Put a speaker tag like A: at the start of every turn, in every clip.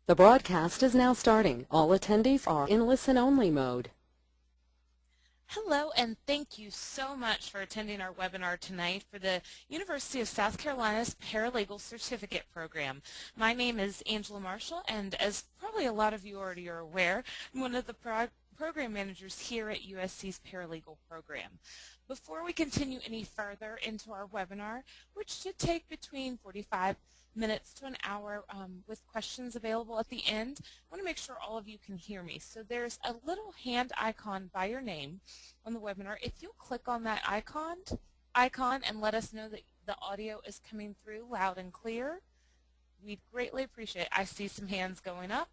A: The broadcast is now starting. All attendees are in listen-only mode.
B: Hello, and thank you so much for attending our webinar tonight for the University of South Carolina's Paralegal Certificate Program. My name is Angela Marshall, and as probably a lot of you already are aware, I'm one of the program managers here at USC's Paralegal Program. Before we continue any further into our webinar, which should take between 45 minutes to an hour with questions available at the end, I want to make sure all of you can hear me. So there's a little hand icon by your name on the webinar. If you'll click on that icon and let us know that the audio is coming through loud and clear, we'd greatly appreciate it. I see some hands going up.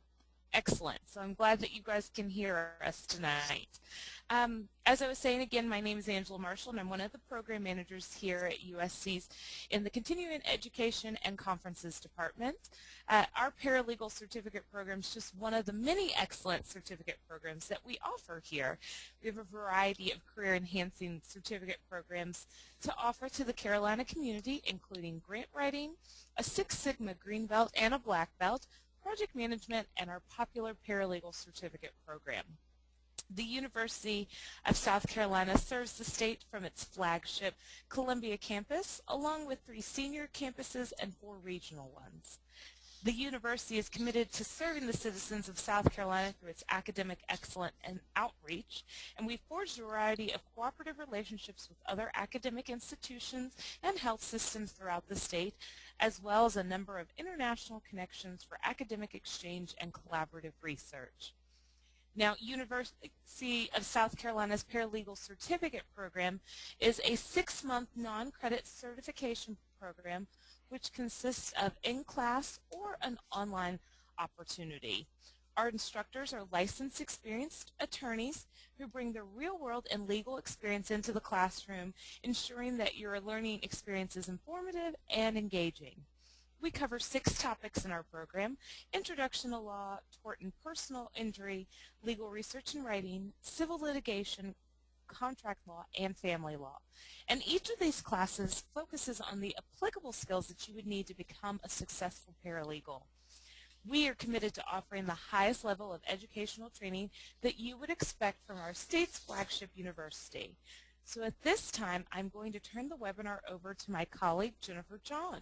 B: Excellent. So I'm glad that you guys can hear us tonight. As I was saying again, my name is Angela Marshall, and I'm one of the program managers here at USC's in the Continuing Education and Conferences Department. Our Paralegal Certificate Program is just one of the many excellent certificate programs that we offer here. We have a variety of career-enhancing certificate programs to offer to the Carolina community, including grant writing, a Six Sigma Green Belt and a Black Belt, project management, and our popular paralegal certificate program. The University of South Carolina serves the state from its flagship Columbia campus, along with 3 senior campuses and 4 regional ones. The university is committed to serving the citizens of South Carolina through its academic excellence and outreach, and we've forged a variety of cooperative relationships with other academic institutions and health systems throughout the state, as well as a number of international connections for academic exchange and collaborative research. Now, University of South Carolina's Paralegal Certificate Program is a 6-month non-credit certification program which consists of in-class or an online opportunity. Our instructors are licensed, experienced attorneys who bring their real-world and legal experience into the classroom, ensuring that your learning experience is informative and engaging. We cover 6 topics in our program: Introduction to Law, Tort and Personal Injury, Legal Research and Writing, Civil Litigation, Contract Law, and Family Law. And each of these classes focuses on the applicable skills that you would need to become a successful paralegal. We are committed to offering the highest level of educational training that you would expect from our state's flagship university. So at this time, I'm going to turn the webinar over to my colleague, Jennifer John.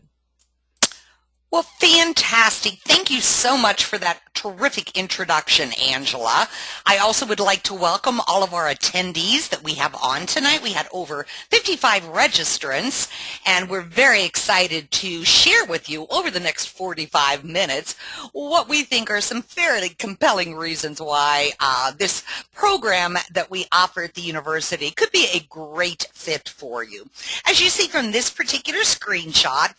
C: Well, fantastic. Thank you so much for that terrific introduction, Angela. I also would like to welcome all of our attendees that we have on tonight. We had over 55 registrants, and we're very excited to share with you over the next 45 minutes what we think are some fairly compelling reasons why this program that we offer at the university could be a great fit for you. As you see from this particular screenshot,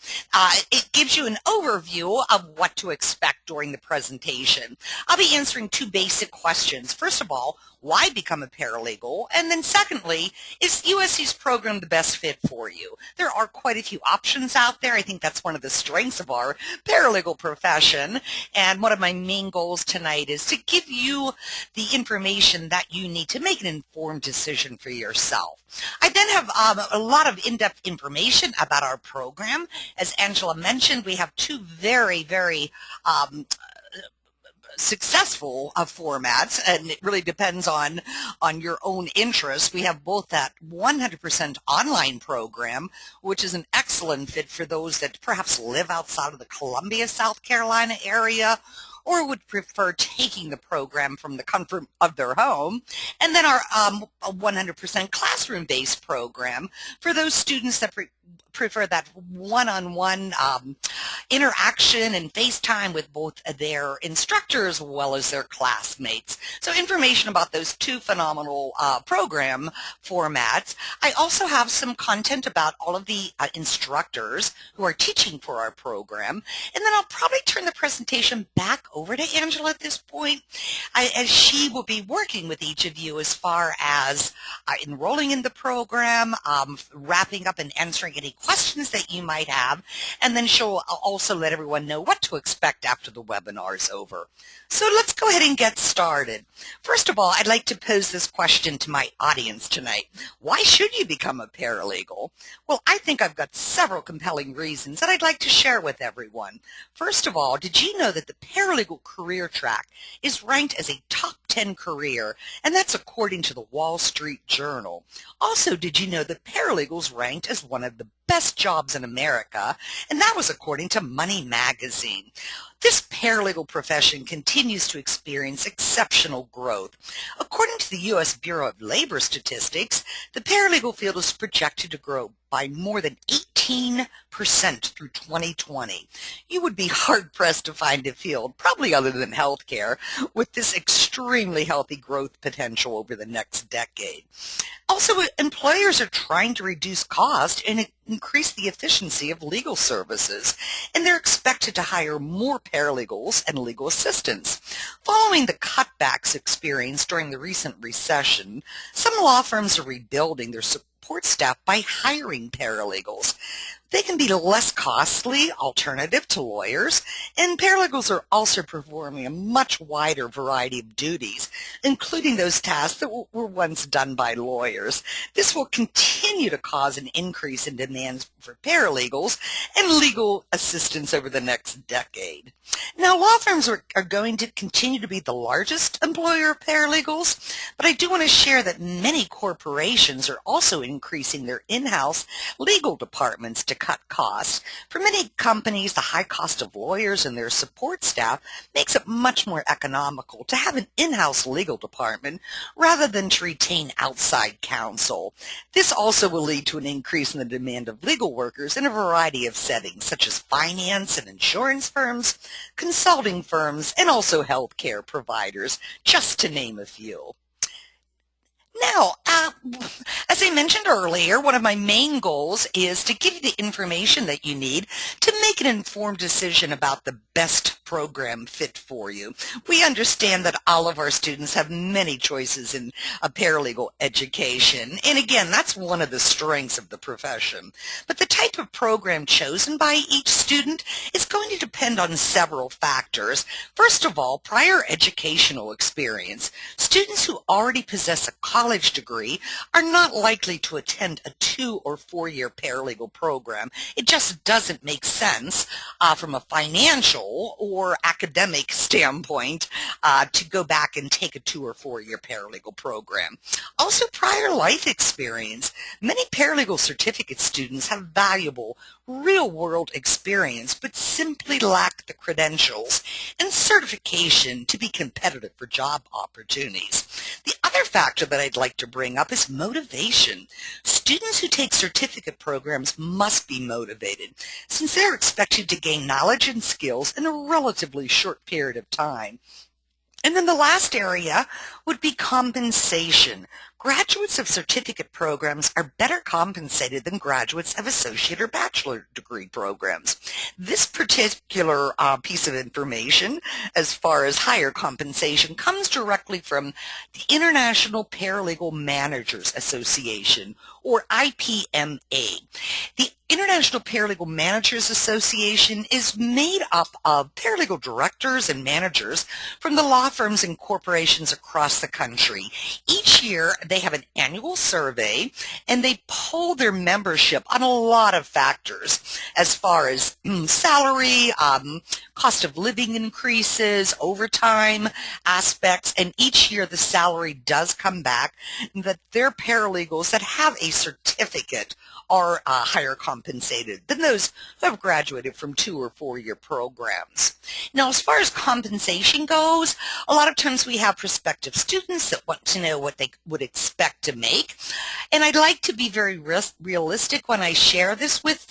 C: it gives you an overview of what to expect during the presentation. I'll be answering 2 basic questions. First of all, why become a paralegal? And then secondly, is USC's program the best fit for you? There are quite a few options out there. I think that's one of the strengths of our paralegal profession. And one of my main goals tonight is to give you the information that you need to make an informed decision for yourself. I then have a lot of in-depth information about our program. As Angela mentioned, we have 2 very, very successful formats, and it really depends on your own interest. We have both that 100% online program, which is an excellent fit for those that perhaps live outside of the Columbia, South Carolina area, or would prefer taking the program from the comfort of their home, and then our 100% classroom-based program for those students that prefer that one-on-one interaction and FaceTime with both their instructors as well as their classmates. So information about those 2 phenomenal program formats. I also have some content about all of the instructors who are teaching for our program, and then I'll probably turn the presentation back over to Angela at this point, as she will be working with each of you as far as enrolling in the program, wrapping up and answering any questions that you might have, and then she'll also let everyone know what to expect after the webinar is over. So let's go ahead and get started. First of all, I'd like to pose this question to my audience tonight. Why should you become a paralegal? Well, I think I've got several compelling reasons that I'd like to share with everyone. First of all, did you know that the paralegal career track is ranked as a top 10 career, and that's according to the Wall Street Journal. Also, did you know that paralegals ranked as one of the best jobs in America, and that was according to Money Magazine. This paralegal profession continues to experience exceptional growth. According to the U.S. Bureau of Labor Statistics, the paralegal field is projected to grow by more than 18% through 2020. You would be hard-pressed to find a field, probably other than healthcare, with this extremely healthy growth potential over the next decade. Also, employers are trying to reduce cost and increase the efficiency of legal services, and they're expected to hire more paralegals and legal assistants. Following the cutbacks experienced during the recent recession, some law firms are rebuilding their support staff by hiring paralegals. They can be a less costly alternative to lawyers, and paralegals are also performing a much wider variety of duties, including those tasks that were once done by lawyers. This will continue to cause an increase in demand for paralegals and legal assistants over the next decade. Now, law firms are going to continue to be the largest employer of paralegals, but I do want to share that many corporations are also increasing their in-house legal departments to cut costs. For many companies, the high cost of lawyers and their support staff makes it much more economical to have an in-house legal department rather than to retain outside counsel. This also will lead to an increase in the demand of legal workers in a variety of settings, such as finance and insurance firms, consulting firms, and also healthcare providers, just to name a few. Now, as I mentioned earlier, one of my main goals is to give you the information that you need to make an informed decision about the best program fit for you. We understand that all of our students have many choices in a paralegal education, and again, that's one of the strengths of the profession. But the type of program chosen by each student is going to depend on several factors. First of all, prior educational experience. Students who already possess a college degree are not likely to attend a 2- or 4-year paralegal program. It just doesn't make sense from a financial or academic standpoint to go back and take a 2- or 4-year paralegal program. Also, prior life experience. Many paralegal certificate students have valuable real-world experience but simply lack the credentials and certification to be competitive for job opportunities. The other factor that I'd like to bring up is motivation. Students who take certificate programs must be motivated since they're expected to gain knowledge and skills in a relatively short period of time. And then the last area would be compensation. Graduates of certificate programs are better compensated than graduates of associate or bachelor degree programs. This particular piece of information, as far as higher compensation, comes directly from the International Paralegal Managers Association, or IPMA. The International Paralegal Managers Association is made up of paralegal directors and managers from the law firms and corporations across the country. Each year, they have an annual survey, and they poll their membership on a lot of factors as far as salary, cost of living increases, overtime aspects, and each year the salary does come back that their paralegals that have a certificate are higher compensated than those who have graduated from 2- or 4-year programs. Now, as far as compensation goes, a lot of times we have prospective students that want to know what they would expect to make, and I'd like to be very realistic when I share this with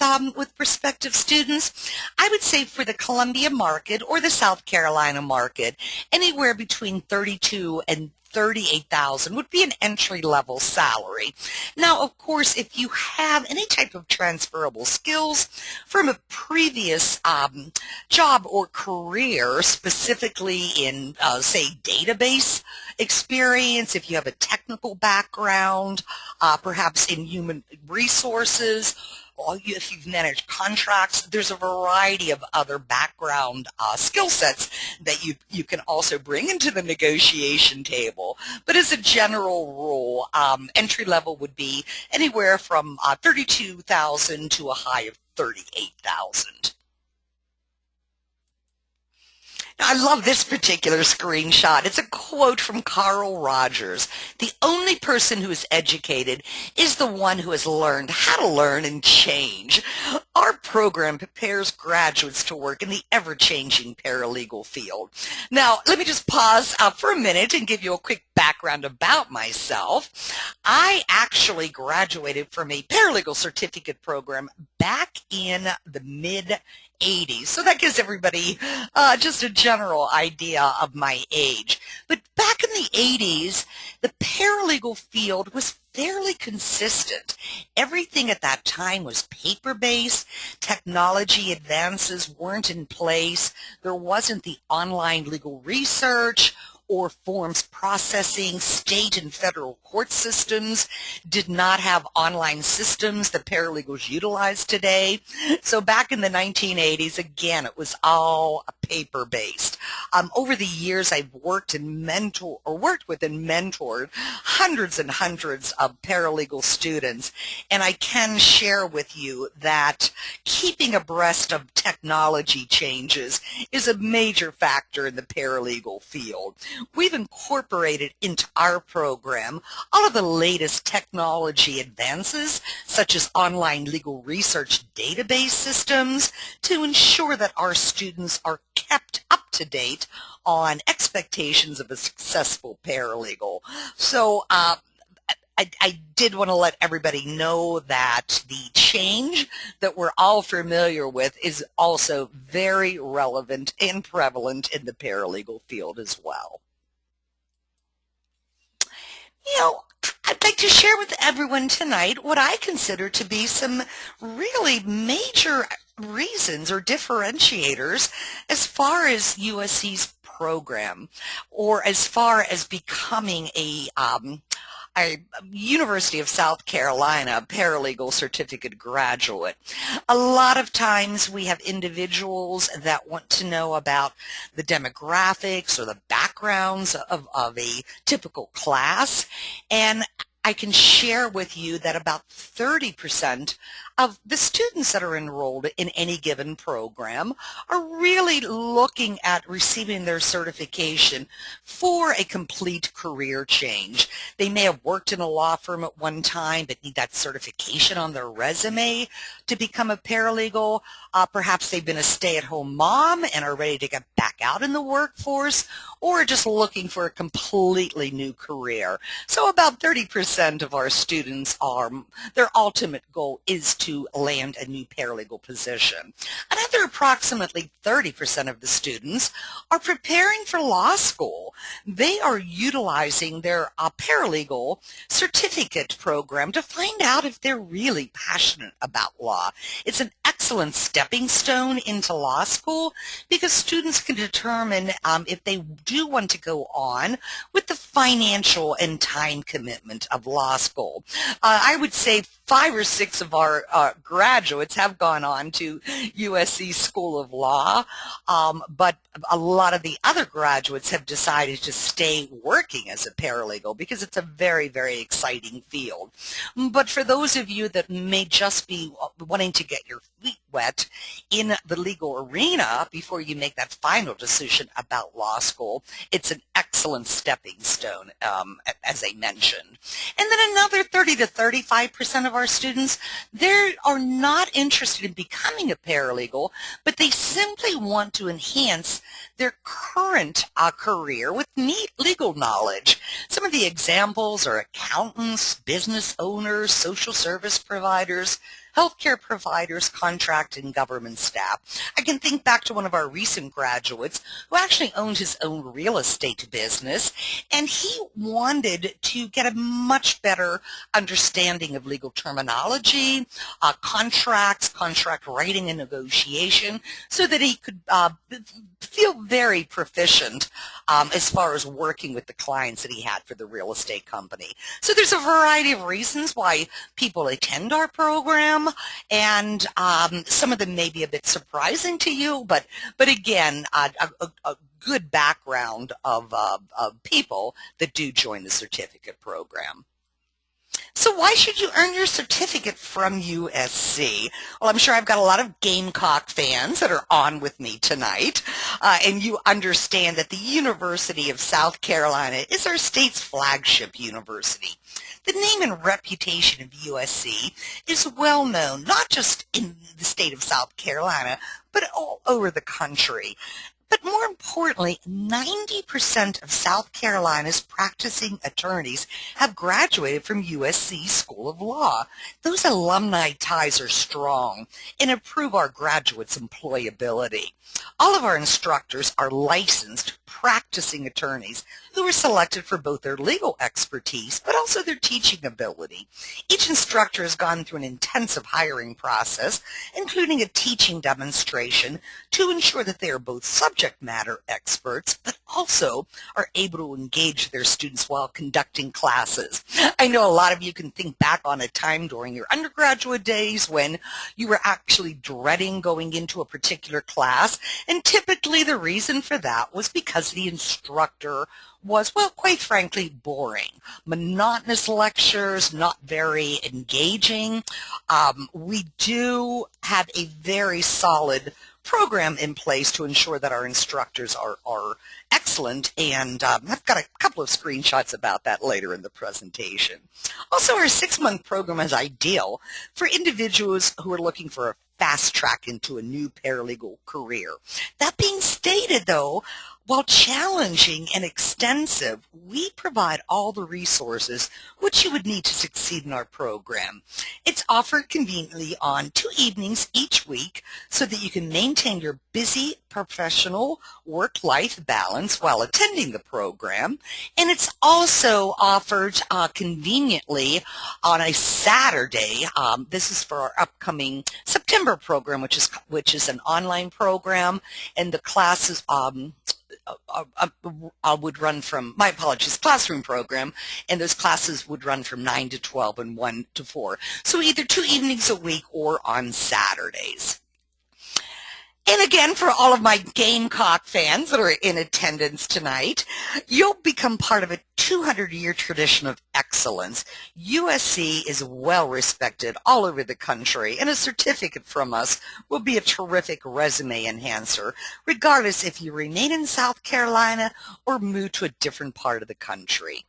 C: prospective students. I would say for the Columbia market or the South Carolina market, anywhere between $32,000 and $38,000 would be an entry-level salary. Now, of course, if you have any type of transferable skills from a previous job or career, specifically in, say, database experience, if you have a technical background, perhaps in human resources, if you've managed contracts, there's a variety of other background skill sets that you can also bring into the negotiation table. But as a general rule, entry level would be anywhere from $32,000 to a high of $38,000. Now, I love this particular screenshot. It's a quote from Carl Rogers. "The only person who is educated is the one who has learned how to learn and change." Our program prepares graduates to work in the ever-changing paralegal field. Now, let me just pause for a minute and give you a quick background about myself. I actually graduated from a paralegal certificate program back in the mid-'80s. So that gives everybody just a general idea of my age. But back in the 80s, the paralegal field was fairly consistent. Everything at that time was paper-based. Technology advances weren't in place. There wasn't the online legal research or forms processing. State and federal court systems did not have online systems that paralegals utilize today. So back in the 1980s, again, it was all paper-based. Over the years, I've worked with and mentored hundreds and hundreds of paralegal students, and I can share with you that keeping abreast of technology changes is a major factor in the paralegal field. We've incorporated into our program all of the latest technology advances, such as online legal research database systems, to ensure that our students are kept up to date on expectations of a successful paralegal. So I did want to let everybody know that the change that we're all familiar with is also very relevant and prevalent in the paralegal field as well. You know, I'd like to share with everyone tonight what I consider to be some really major reasons or differentiators as far as USC's program, or as far as becoming a University of South Carolina paralegal certificate graduate. A lot of times we have individuals that want to know about the demographics or the backgrounds of a typical class, and I can share with you that about 30% of the students that are enrolled in any given program are really looking at receiving their certification for a complete career change. They may have worked in a law firm at one time but need that certification on their resume to become a paralegal. Perhaps they've been a stay-at-home mom and are ready to get back out in the workforce, or just looking for a completely new career. So about 30% of our students their ultimate goal is to land a new paralegal position. Another approximately 30% of the students are preparing for law school. They are utilizing their paralegal certificate program to find out if they're really passionate about law. It's an excellent stepping stone into law school because students can determine if they do want to go on with the financial and time commitment of law school. I would say 5 or 6 of our graduates have gone on to USC School of Law, but a lot of the other graduates have decided to stay working as a paralegal because it's a very, very exciting field. But for those of you that may just be wanting to get your feet wet in the legal arena before you make that final decision about law school, it's an excellent stepping stone, as I mentioned. And then another 30 to 35% of our students, they are not interested in becoming a paralegal, but they simply want to enhance their current career with neat legal knowledge. Some of the examples are accountants, business owners, social service providers, healthcare providers, contract and government staff. I can think back to one of our recent graduates who actually owned his own real estate business, and he wanted to get a much better understanding of legal terminology, contracts, contract writing and negotiation, so that he could feel very proficient as far as working with the clients that he had for the real estate company. So there's a variety of reasons why people attend our program. them, and some of them may be a bit surprising to you, but again, a good background of people that do join the certificate program. So why should you earn your certificate from USC? Well, I'm sure I've got a lot of Gamecock fans that are on with me tonight, and you understand that the University of South Carolina is our state's flagship university. The name and reputation of USC is well known, not just in the state of South Carolina, but all over the country. But more importantly, 90% of South Carolina's practicing attorneys have graduated from USC School of Law. Those alumni ties are strong and improve our graduates' employability. All of our instructors are licensed practicing attorneys who are selected for both their legal expertise but also their teaching ability. Each instructor has gone through an intensive hiring process, including a teaching demonstration, to ensure that they are both subject matter experts but also are able to engage their students while conducting classes. I know a lot of you can think back on a time during your undergraduate days when you were actually dreading going into a particular class, and typically the reason for that was because the instructor was, well, quite frankly, boring. Monotonous lectures, not very engaging. We do have a very solid program in place to ensure that our instructors are excellent, and I've got a couple of screenshots about that later in the presentation. Also, our 6-month program is ideal for individuals who are looking for a fast track into a new paralegal career. That being stated, though, while challenging and extensive, we provide all the resources which you would need to succeed in our program. It's offered conveniently on 2 evenings each week so that you can maintain your busy professional work-life balance while attending the program. And it's also offered conveniently on a Saturday. This is for our upcoming September program, which is an online program, and the classes would run from, my apologies, classroom program, and those classes would run from 9 to 12 and 1 to 4. So either 2 evenings a week or on Saturdays. And again, for all of my Gamecock fans that are in attendance tonight, you'll become part of a 200-year tradition of excellence. USC is well respected all over the country, and a certificate from us will be a terrific resume enhancer, regardless if you remain in South Carolina or move to a different part of the country.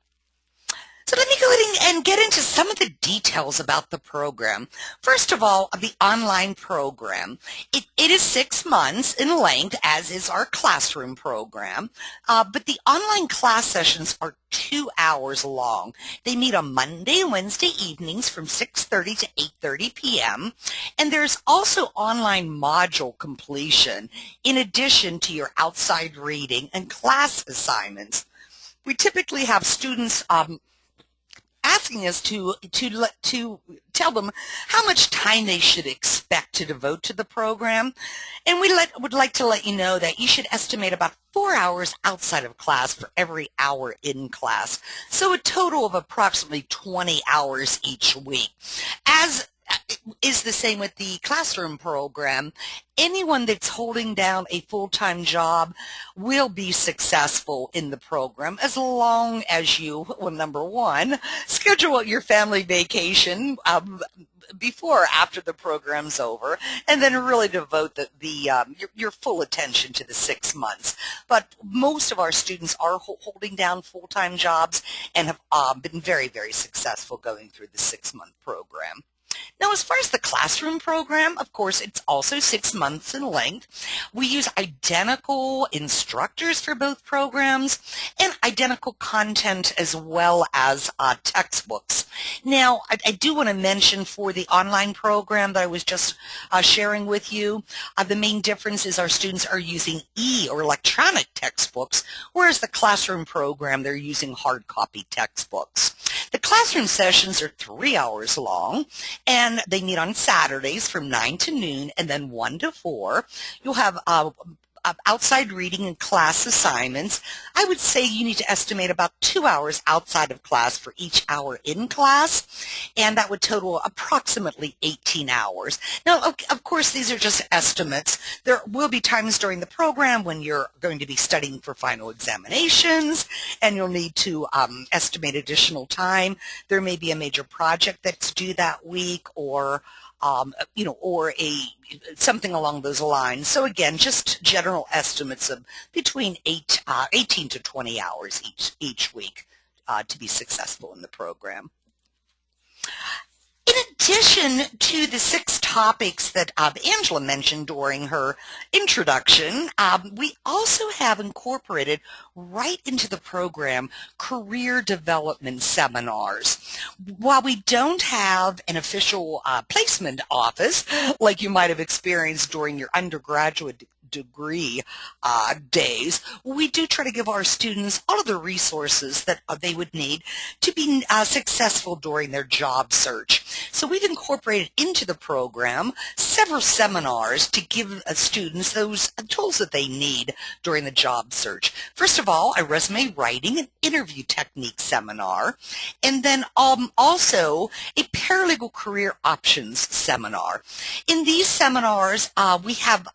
C: So let me go ahead and get into some of the details about the program. First of all, the online program. It is 6 months in length, as is our classroom program, but the online class sessions are 2 hours long. They meet on Monday and Wednesday evenings from 6:30 to 8:30 p.m., and there's also online module completion in addition to your outside reading and class assignments. We typically have students asking us to tell them how much time they should expect to devote to the program, and we would like to let you know that you should estimate about 4 hours outside of class for every hour in class, so a total of approximately 20 hours each week. As is the same with the classroom program, anyone that's holding down a full-time job will be successful in the program as long as you, well, number one, schedule your family vacation before or after the program's over, and then really devote your full attention to the 6 months. But most of our students are holding down full-time jobs and have been very, very successful going through the 6-month program. Now, as far as the classroom program, of course, it's also 6 months in length. We use identical instructors for both programs and identical content as well as textbooks. Now, I do want to mention for the online program that I was just sharing with you, the main difference is our students are using or electronic textbooks, whereas the classroom program, they're using hard copy textbooks. The classroom sessions are 3 hours long, and they meet on Saturdays from 9 to noon and then 1 to 4. You'll have outside reading and class assignments, I would say you need to estimate about 2 hours outside of class for each hour in class, and that would total approximately 18 hours. Now, of course, these are just estimates. There will be times during the program when you're going to be studying for final examinations, and you'll need to estimate additional time. There may be a major project that's due that week, or or something along those lines. So again, just general estimates of between 18 to 20 hours each week to be successful in the program. In addition to the 6 topics that Angela mentioned during her introduction, we also have incorporated right into the program career development seminars. While we don't have an official placement office like you might have experienced during your undergraduate degree days, we do try to give our students all of the resources that they would need to be successful during their job search. So we've incorporated into the program several seminars to give students those tools that they need during the job search. First of all, a resume writing and interview technique seminar, and then also a paralegal career options seminar. In these seminars, we have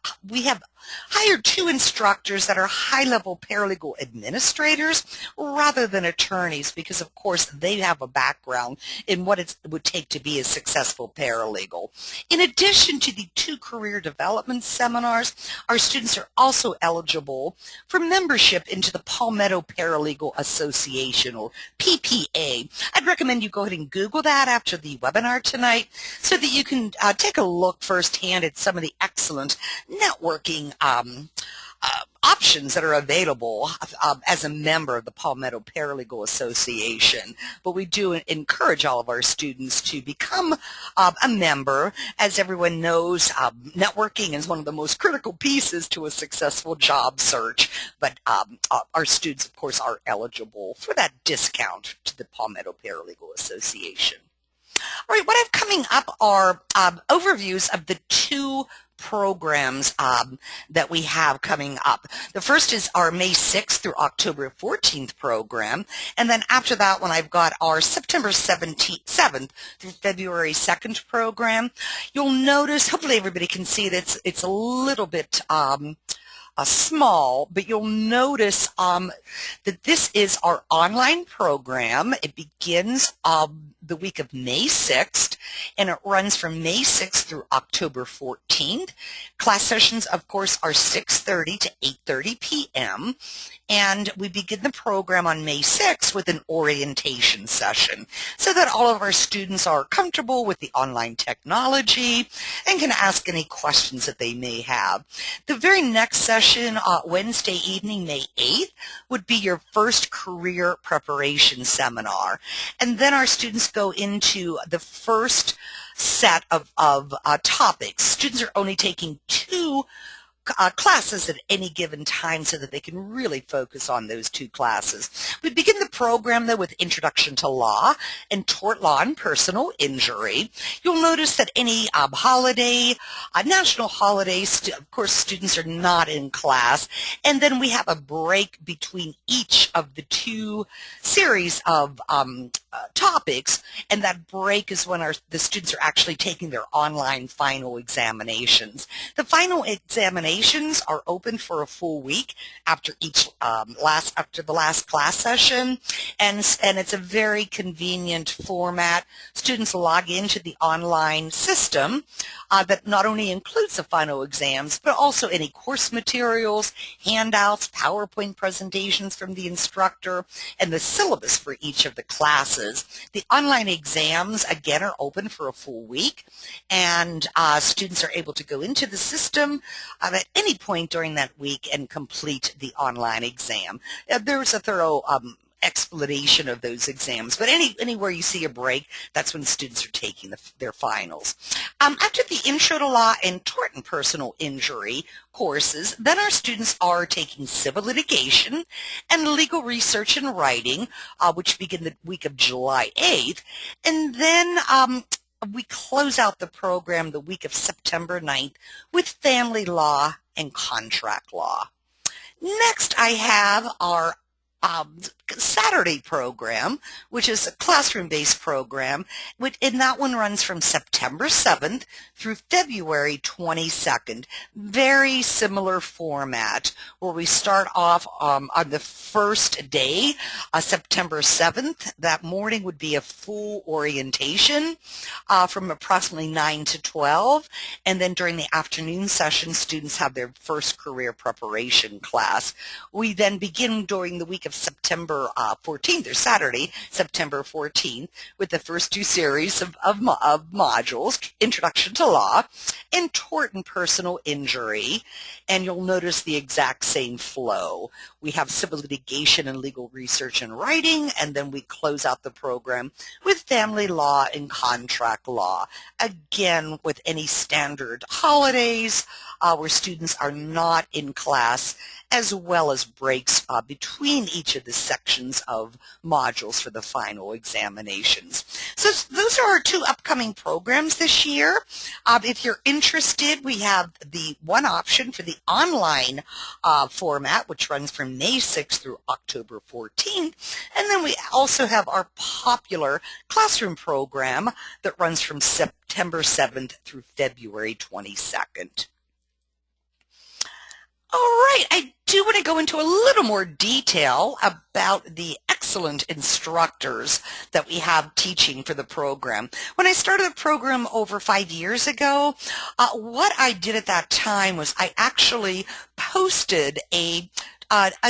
C: hired 2 instructors that are high-level paralegal administrators rather than attorneys, because of course they have a background in what it would take to be a successful paralegal. In addition to the 2 career development seminars, our students are also eligible for membership into the Palmetto Paralegal Association, or PPA. I'd recommend you go ahead and Google that after the webinar tonight so that you can take a look firsthand at some of the excellent networking options that are available as a member of the Palmetto Paralegal Association. But we do encourage all of our students to become a member. As everyone knows, networking is one of the most critical pieces to a successful job search. But our students, of course, are eligible for that discount to the Palmetto Paralegal Association. All right, what I have coming up are overviews of the 2 programs that we have coming up. The first is our May 6th through October 14th program, and then after that one I've got our September 7th through February 2nd program. You'll notice, hopefully everybody can see that it's a little bit small, but you'll notice that this is our online program. It begins the week of May 6th, and it runs from May 6th through October 14th. Class sessions, of course, are 6:30 to 8:30 p.m., and we begin the program on May 6th with an orientation session so that all of our students are comfortable with the online technology and can ask any questions that they may have. The very next session, Wednesday evening, May 8th, would be your first career preparation seminar. And then our students go into the first set of topics. Students are only taking 2 classes at any given time so that they can really focus on those 2 classes. We begin the program, though, with Introduction to Law and Tort Law and Personal Injury. You'll notice that any holiday, national holidays, of course, students are not in class, and then we have a break between each of the 2 series of topics, and that break is when the students are actually taking their online final examinations. The final examinations are open for a full week after each after the last class session, and it's a very convenient format. Students log into the online system that not only includes the final exams, but also any course materials, handouts, PowerPoint presentations from the instructor, and the syllabus for each of the classes. The online exams, again, are open for a full week, and students are able to go into the system at any point during that week and complete the online exam. There's a thorough explanation of those exams, but anywhere you see a break, that's when students are taking their finals. After the Intro to Law and Tort and Personal Injury courses, then our students are taking Civil Litigation and Legal Research and Writing, which begin the week of July 8th, and then we close out the program the week of September 9th with Family Law and contract law. Next, I have our Saturday program, which is a classroom-based program, and that one runs from September 7th through February 22nd. Very similar format, where we start off on the first day, September 7th. That morning would be a full orientation from approximately 9 to 12, and then during the afternoon session, students have their first career preparation class. We then begin during the week of September 14th, or Saturday, September 14th, with the first two series of modules, Introduction to Law and Tort and Personal Injury, and you'll notice the exact same flow. We have civil litigation and legal research and writing, and then we close out the program with family law and contract law. Again, with any standard holidays where students are not in class, as well as breaks between each of the sections of modules for the final examinations. So those are our two upcoming programs this year. If you're interested, we have the one option for the online format, which runs from May 6th through October 14th. And then we also have our popular classroom program that runs from September 7th through February 22nd. All right, I do want to go into a little more detail about the excellent instructors that we have teaching for the program. When I started the program over 5 years ago, what I did at that time was I actually posted a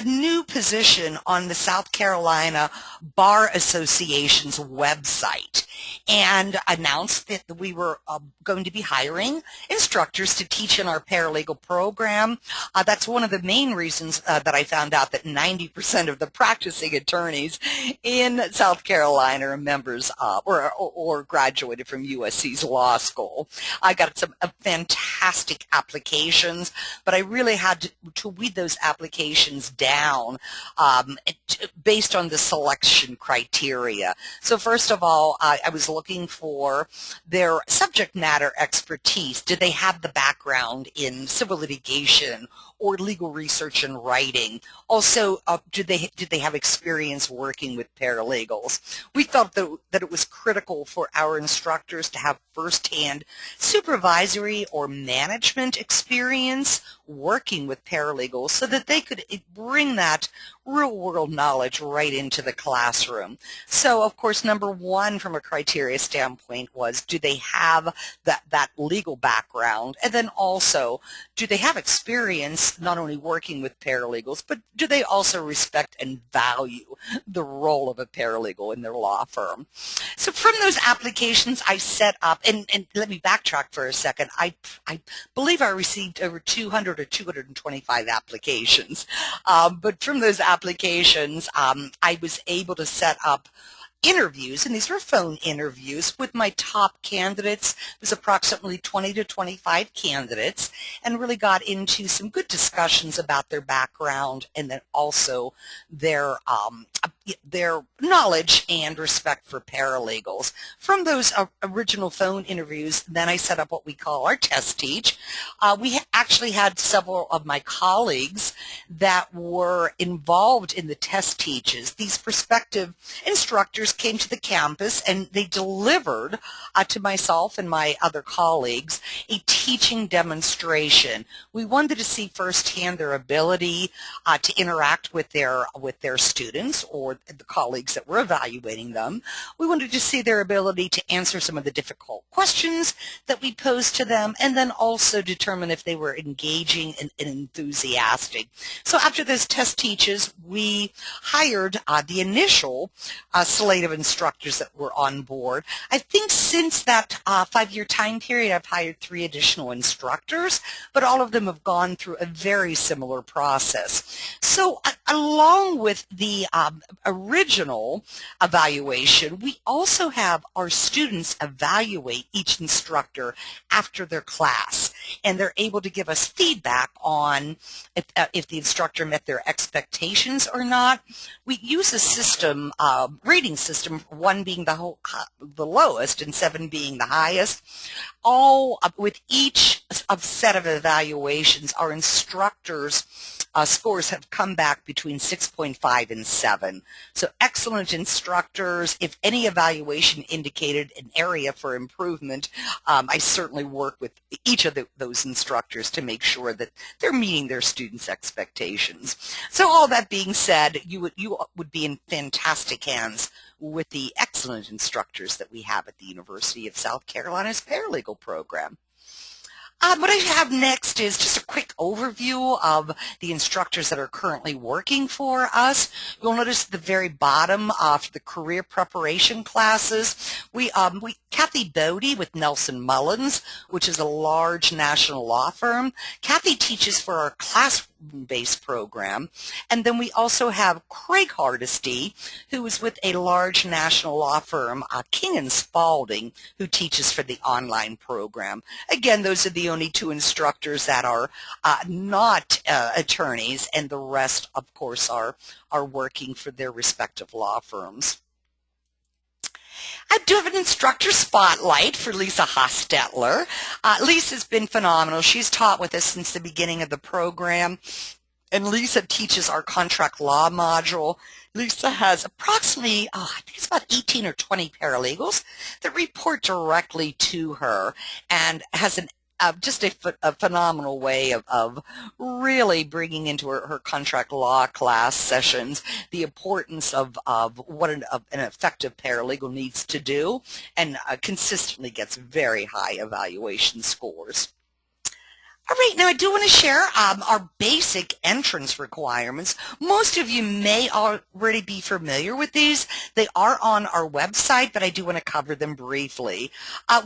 C: new position on the South Carolina Bar Association's website and announced that we were going to be hiring instructors to teach in our paralegal program. That's one of the main reasons that I found out that 90% of the practicing attorneys in South Carolina are members or graduated from USC's law school. I got some fantastic applications, but I really had to weed those applications down based on the selection criteria. So first of all, I was looking for their subject matter expertise. Did they have the background in civil litigation or legal research and writing? Also, did they have experience working with paralegals? We felt that it was critical for our instructors to have firsthand supervisory or management experience working with paralegals so that they could bring that real-world knowledge right into the classroom. So, of course, number one from a criteria standpoint was, do they have that legal background? And then also, do they have experience not only working with paralegals, but do they also respect and value the role of a paralegal in their law firm? So from those applications, I set up, and let me backtrack for a second. I believe I received over 200 or 225 applications. But from those applications, I was able to set up interviews, and these were phone interviews with my top candidates. It was approximately 20 to 25 candidates, and really got into some good discussions about their background and then also their knowledge and respect for paralegals. From those original phone interviews, then I set up what we call our test teach. We actually had several of my colleagues that were involved in the test teaches. These prospective instructors came to the campus and they delivered to myself and my other colleagues a teaching demonstration. We wanted to see firsthand their ability to interact with their students or the colleagues that were evaluating them. We wanted to see their ability to answer some of the difficult questions that we posed to them, and then also determine if they were engaging and enthusiastic. So after those test teaches, we hired the initial slate of instructors that were on board. I think since that 5-year time period, I've hired 3 additional instructors, but all of them have gone through a very similar process. So along with the original evaluation, we also have our students evaluate each instructor after their class, and they're able to give us feedback on if the instructor met their expectations or not. We use a system, rating system, 1 being the lowest and 7 being the highest. All with each set of evaluations, our instructors' scores have come back between 6.5 and 7. So excellent instructors. If any evaluation indicated an area for improvement, I certainly work with each of those instructors to make sure that they're meeting their students' expectations. So all that being said, you would be in fantastic hands with the excellent instructors that we have at the University of South Carolina's Paralegal program. What I have next is just a quick overview of the instructors that are currently working for us. You'll notice at the very bottom for the career preparation classes, Kathy Bodie with Nelson Mullins, which is a large national law firm. Kathy teaches for our classroom-based program. And then we also have Craig Hardesty, who is with a large national law firm, King & Spalding, who teaches for the online program. Again, those are the only 2 instructors that are not attorneys, and the rest, of course, are working for their respective law firms. I do have an instructor spotlight for Lisa Hostetler. Lisa's been phenomenal. She's taught with us since the beginning of the program, and Lisa teaches our contract law module. Lisa has approximately, I think it's about 18 or 20 paralegals that report directly to her, and has just a phenomenal way of really bringing into her contract law class sessions the importance of what an effective paralegal needs to do, and consistently gets very high evaluation scores. All right, now I do want to share our basic entrance requirements. Most of you may already be familiar with these. They are on our website, but I do want to cover them briefly.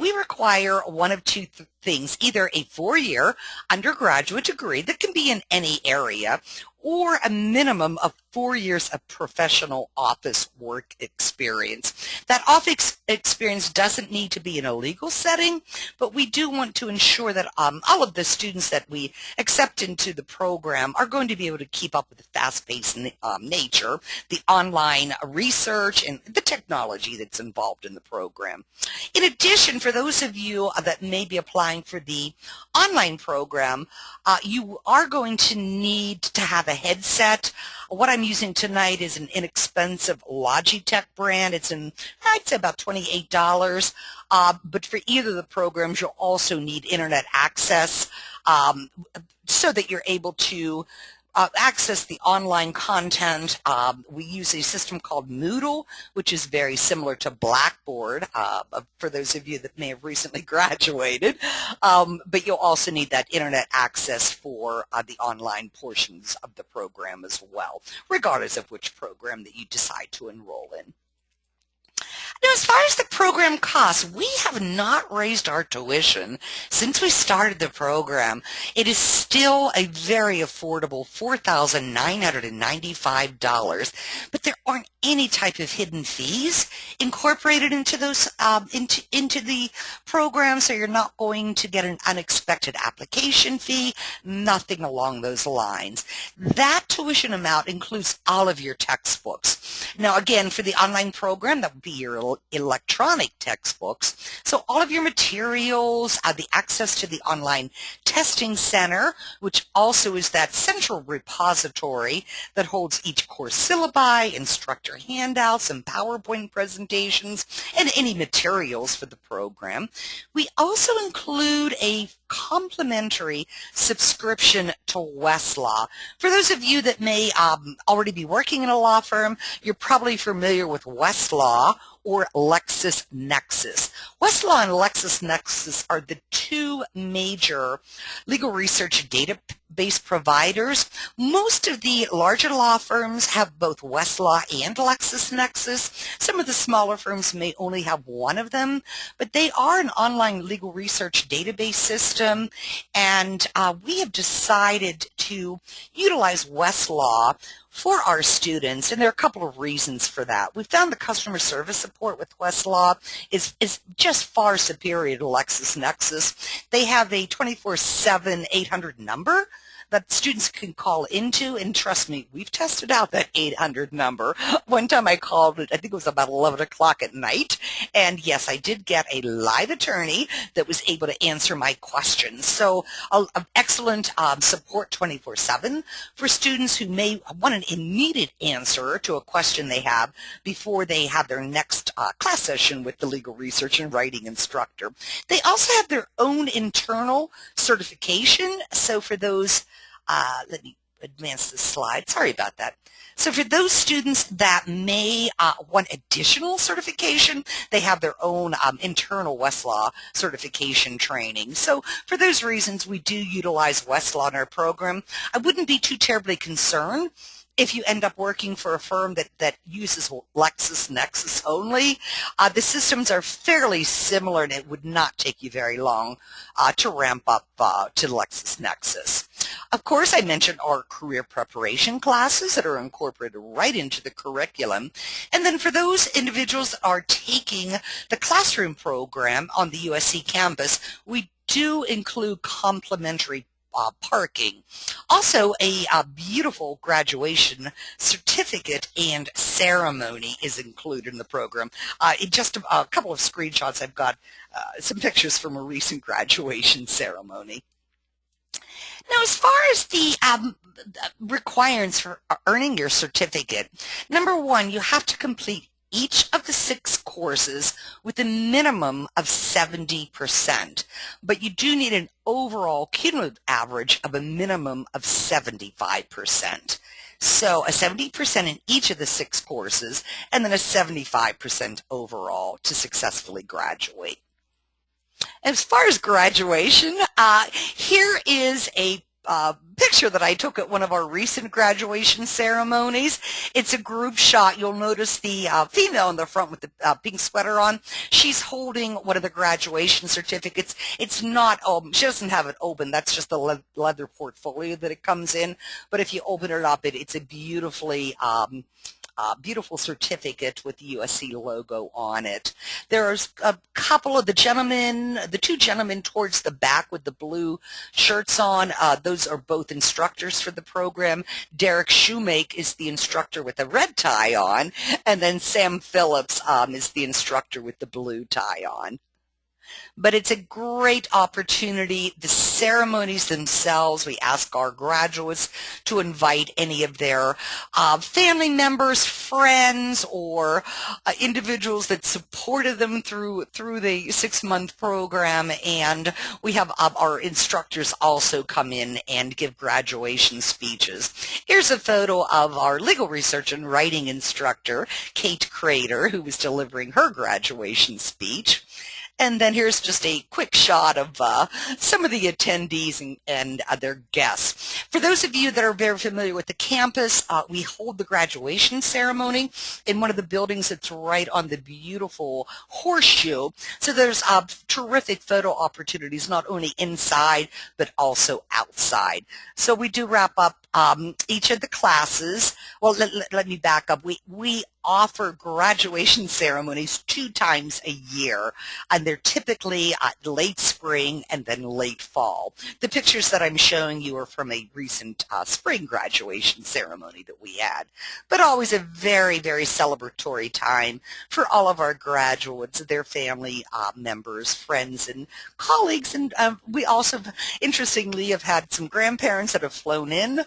C: We require one of 2 things, either a 4-year undergraduate degree that can be in any area, or a minimum of 4 years of professional office work experience. That office experience doesn't need to be in a legal setting, but we do want to ensure that all of the students that we accept into the program are going to be able to keep up with the fast-paced nature, the online research, and the technology that's involved in the program. In addition, for those of you that may be applying for the online program, you are going to need to have a headset. What I'm using tonight is an inexpensive Logitech brand. It's I'd say about $28. But for either of the programs, you'll also need internet access so that you're able to access the online content. We use a system called Moodle, which is very similar to Blackboard, for those of you that may have recently graduated. But you'll also need that internet access for the online portions of the program as well, regardless of which program that you decide to enroll in. Now, as far as the program costs, we have not raised our tuition since we started the program. It is still a very affordable $4,995, but there aren't any type of hidden fees incorporated into those into the program, so you're not going to get an unexpected application fee, nothing along those lines. That tuition amount includes all of your textbooks. Now, again, for the online program, that would be your electronic textbooks. So all of your materials, the access to the online testing center, which also is that central repository that holds each course syllabi, instructor handouts, and PowerPoint presentations, and any materials for the program. We also include a complimentary subscription to Westlaw. For those of you that may already be working in a law firm, you're probably familiar with Westlaw or LexisNexis. Westlaw and LexisNexis are the 2 major legal research based providers. Most of the larger law firms have both Westlaw and LexisNexis. Some of the smaller firms may only have one of them, but they are an online legal research database system, and we have decided to utilize Westlaw for our students, and there are a couple of reasons for that. We found the customer service support with Westlaw is just far superior to LexisNexis. They have a 24/7 800 number that students can call into, and trust me, we've tested out that 800 number. One time I called it, I think it was about 11 o'clock at night, and yes, I did get a live attorney that was able to answer my questions. So excellent support 24/7 for students who may want an immediate answer to a question they have before they have their next class session with the legal research and writing instructor. They also have their own internal certification, so for those let me advance the slide. Sorry about that. So for those students that may want additional certification, they have their own internal Westlaw certification training. So for those reasons, we do utilize Westlaw in our program. I wouldn't be too terribly concerned if you end up working for a firm that uses LexisNexis only. The systems are fairly similar, and it would not take you very long to ramp up to LexisNexis. Of course, I mentioned our career preparation classes that are incorporated right into the curriculum. And then for those individuals that are taking the classroom program on the USC campus, we do include complimentary parking. Also, a beautiful graduation certificate and ceremony is included in the program. In just a couple of screenshots, I've got some pictures from a recent graduation ceremony. Now, as far as the requirements for earning your certificate, number one, you have to complete each of the 6 courses with a minimum of 70%, but you do need an overall cumulative average of a minimum of 75%. So a 70% in each of the 6 courses, and then a 75% overall to successfully graduate. As far as graduation, here is a picture that I took at one of our recent graduation ceremonies. It's a group shot. You'll notice the female in the front with the pink sweater on. She's holding one of the graduation certificates. It's not open. She doesn't have it open. That's just the leather portfolio that it comes in. But if you open it up, it's a beautifully beautiful certificate with the USC logo on it. There's a couple of the 2 gentlemen towards the back with the blue shirts on. Those are both instructors for the program. Derek Shoemake is the instructor with a red tie on, and then Sam Phillips is the instructor with the blue tie on. But it's a great opportunity. The ceremonies themselves, we ask our graduates to invite any of their family members, friends, or individuals that supported them through the 6-month program, and we have our instructors also come in and give graduation speeches. Here's a photo of our legal research and writing instructor, Kate Crater, who was delivering her graduation speech. And then here's just a quick shot of some of the attendees and their guests. For those of you that are very familiar with the campus, we hold the graduation ceremony in one of the buildings that's right on the beautiful horseshoe. So there's terrific photo opportunities, not only inside, but also outside. So we do wrap up each of the classes. Well, let me back up. We offer graduation ceremonies 2 times a year, and they're typically late spring and then late fall. The pictures that I'm showing you are from a recent spring graduation ceremony that we had, but always a very, very celebratory time for all of our graduates, their family members, friends, and colleagues. And we also, interestingly, have had some grandparents that have flown in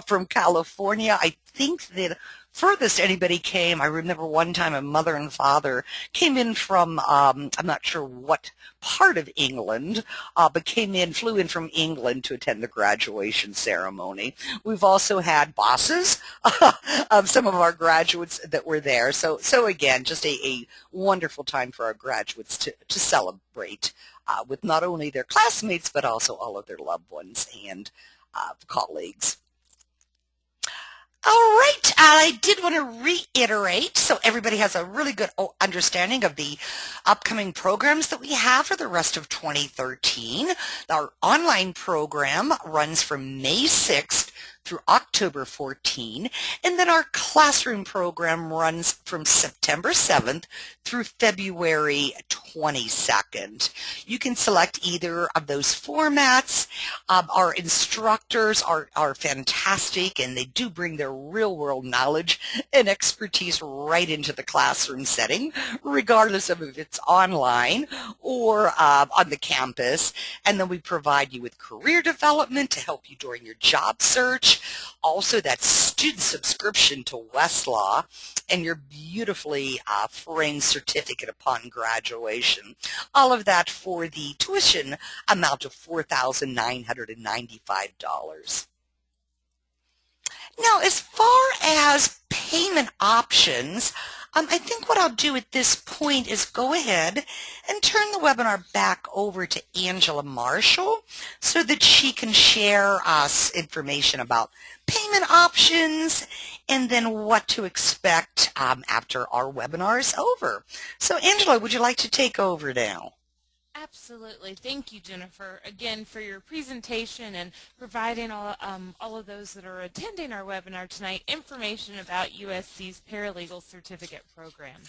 C: from California. I think that furthest anybody came, I remember one time a mother and father came in from, I'm not sure what part of England, but flew in from England to attend the graduation ceremony. We've also had bosses of some of our graduates that were there. So again, just a wonderful time for our graduates to celebrate with not only their classmates, but also all of their loved ones and colleagues. All right, I did want to reiterate so everybody has a really good understanding of the upcoming programs that we have for the rest of 2013. Our online program runs from May 6th through October 14, and then our classroom program runs from September 7th through February 22nd. You can select either of those formats. Our instructors are fantastic, and they do bring their real-world knowledge and expertise right into the classroom setting, regardless of if it's online or on the campus. And then we provide you with career development to help you during your job search. Also, that student subscription to Westlaw and your beautifully framed certificate upon graduation. All of that for the tuition amount of $4,995. Now, as far as payment options, I think what I'll do at this point is go ahead and turn the webinar back over to Angela Marshall so that she can share us information about payment options and then what to expect after our webinar is over. So Angela, would you like to take over now?
B: Absolutely. Thank you, Jennifer, again for your presentation and providing all of those that are attending our webinar tonight information about USC's Paralegal Certificate Program.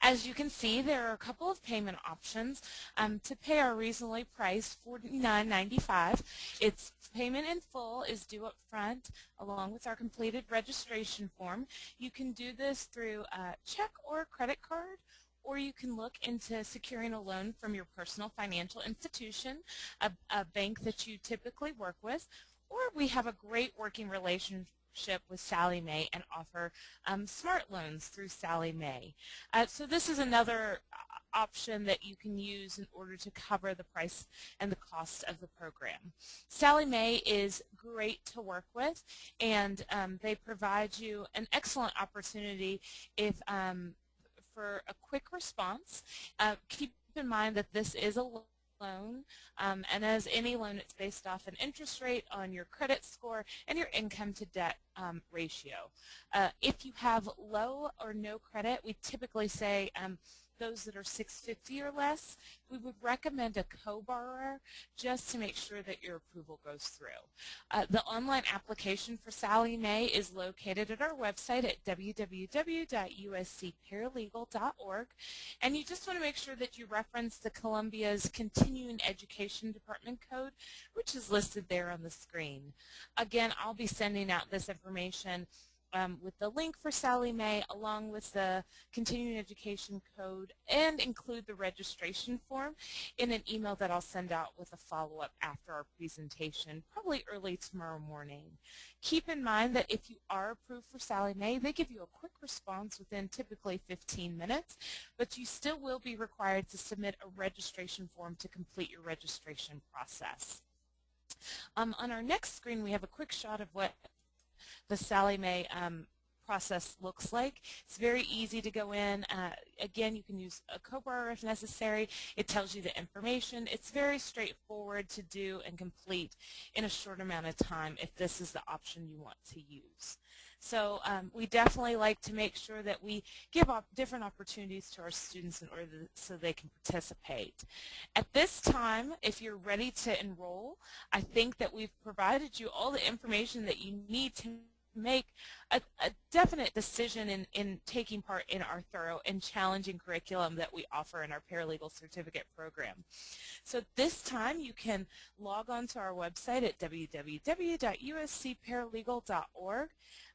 B: As you can see, there are a couple of payment options. To pay our reasonably priced $49.95, its payment in full is due up front along with our completed registration form. You can do this through a check or credit card, or you can look into securing a loan from your personal financial institution, a bank that you typically work with, or we have a great working relationship with Sallie Mae and offer smart loans through Sallie Mae. So this is another option that you can use in order to cover the price and the cost of the program. Sallie Mae is great to work with, and they provide you an excellent opportunity if for a quick response. Keep in mind that this is a loan, and as any loan, it's based off an interest rate on your credit score and your income to debt ratio. If you have low or no credit, we typically say those that are 650 or less, we would recommend a co-borrower just to make sure that your approval goes through. The online application for Sallie Mae is located at our website at www.uscparalegal.org, and you just want to make sure that you reference the Columbia's Continuing Education Department code, which is listed there on the screen. Again, I'll be sending out this information with the link for Sallie Mae along with the continuing education code, and include the registration form in an email that I'll send out with a follow-up after our presentation, probably early tomorrow morning. Keep in mind that if you are approved for Sallie Mae, they give you a quick response within typically 15 minutes, but you still will be required to submit a registration form to complete your registration process. On our next screen, we have a quick shot of what the Sallie Mae process looks like. It's very easy to go in. Again, you can use a co-borrower if necessary. It tells you the information. It's very straightforward to do and complete in a short amount of time if this is the option you want to use. So we definitely like to make sure that we give different opportunities to our students in order so they can participate. At this time, if you're ready to enroll, I think that we've provided you all the information that you need to make a definite decision in taking part in our thorough and challenging curriculum that we offer in our paralegal certificate program. So this time you can log on to our website at www.uscparalegal.org.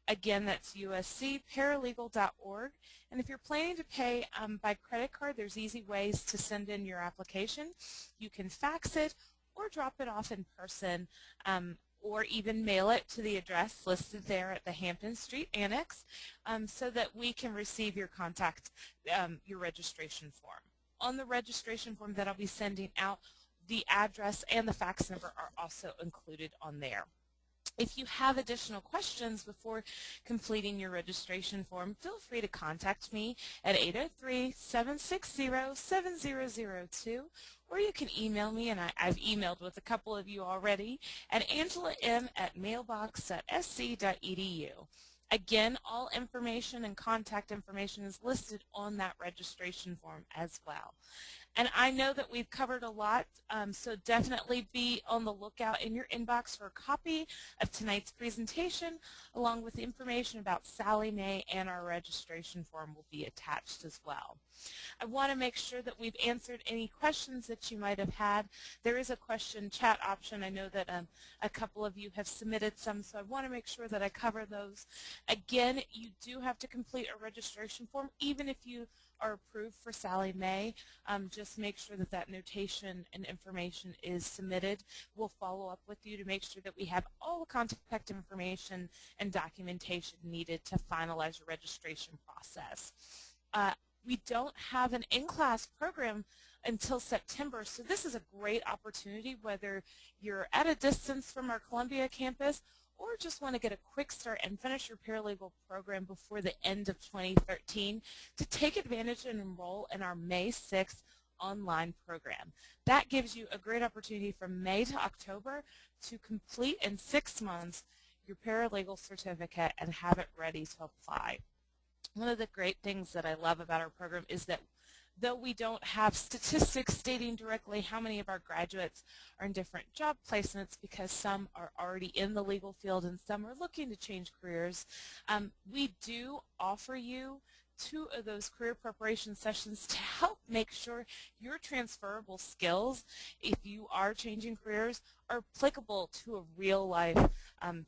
B: Again, that's uscparalegal.org. And if you're planning to pay by credit card, there's easy ways to send in your application. You can fax it or drop it off in person, or even mail it to the address listed there at the Hampton Street Annex, so that we can receive your your registration form. On the registration form that I'll be sending out, the address and the fax number are also included on there. If you have additional questions before completing your registration form, feel free to contact me at 803-760-7002, or you can email me, and I've emailed with a couple of you already, at angela.m@mailbox.sc.edu. Again, all information and contact information is listed on that registration form as well. And I know that we've covered a lot, so definitely be on the lookout in your inbox for a copy of tonight's presentation, along with information about Sallie Mae, and our registration form will be attached as well. I want to make sure that we've answered any questions that you might have had. There is a question chat option. I know that a couple of you have submitted some, so I want to make sure that I cover those. Again, you do have to complete a registration form, even if you are approved for Sallie Mae. Just make sure that that notation and information is submitted. We'll follow up with you to make sure that we have all the contact information and documentation needed to finalize your registration process. We don't have an in-class program until September, so this is a great opportunity whether you're at a distance from our Columbia campus or just want to get a quick start and finish your paralegal program before the end of 2013 to take advantage and enroll in our May 6th online program. That gives you a great opportunity from May to October to complete in 6 months your paralegal certificate and have it ready to apply. One of the great things that I love about our program is that though we don't have statistics stating directly how many of our graduates are in different job placements, because some are already in the legal field and some are looking to change careers, we do offer you 2 of those career preparation sessions to help make sure your transferable skills, if you are changing careers, are applicable to a real-life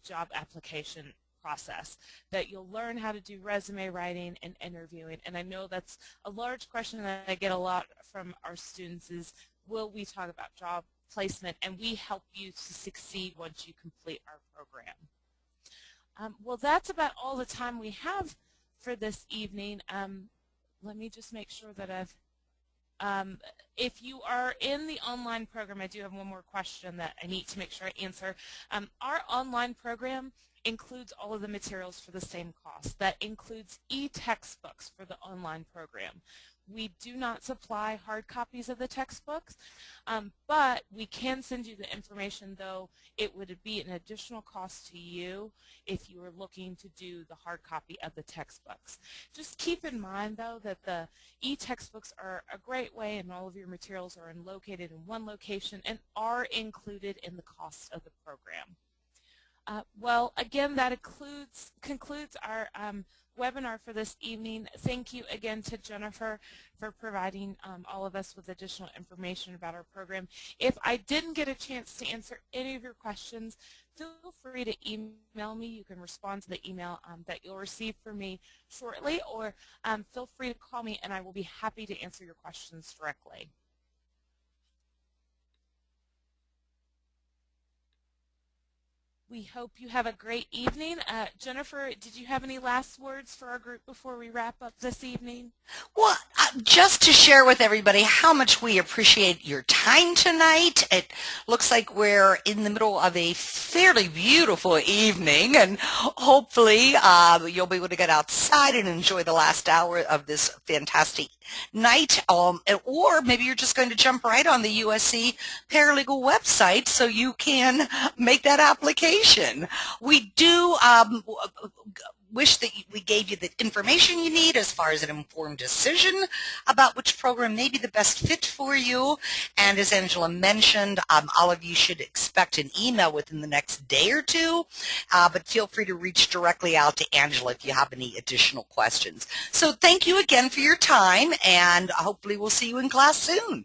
B: job application process, that you'll learn how to do resume writing and interviewing. And I know that's a large question that I get a lot from our students is, will we talk about job placement? And we help you to succeed once you complete our program. Well, that's about all the time we have for this evening. Let me just make sure that I've if you are in the online program, I do have one more question that I need to make sure I answer. Our online program includes all of the materials for the same cost. That includes e-textbooks for the online program. We do not supply hard copies of the textbooks, but we can send you the information, though it would be an additional cost to you if you were looking to do the hard copy of the textbooks. Just keep in mind, though, that the e-textbooks are a great way, and all of your materials are located in one location and are included in the cost of the program. Well, again, that concludes our webinar for this evening. Thank you again to Jennifer for providing all of us with additional information about our program. If I didn't get a chance to answer any of your questions, feel free to email me. You can respond to the email that you'll receive from me shortly, or feel free to call me and I will be happy to answer your questions directly. We hope you have a great evening. Jennifer, did you have any last words for our group before we wrap up this evening?
C: Well, just to share with everybody how much we appreciate your time tonight. It looks like we're in the middle of a fairly beautiful evening, and hopefully you'll be able to get outside and enjoy the last hour of this fantastic night, or maybe you're just going to jump right on the USC Paralegal website so you can make that application. We do wish that we gave you the information you need as far as an informed decision about which program may be the best fit for you. And as Angela mentioned, all of you should expect an email within the next day or two, but feel free to reach directly out to Angela if you have any additional questions. So thank you again for your time, and hopefully we'll see you in class soon.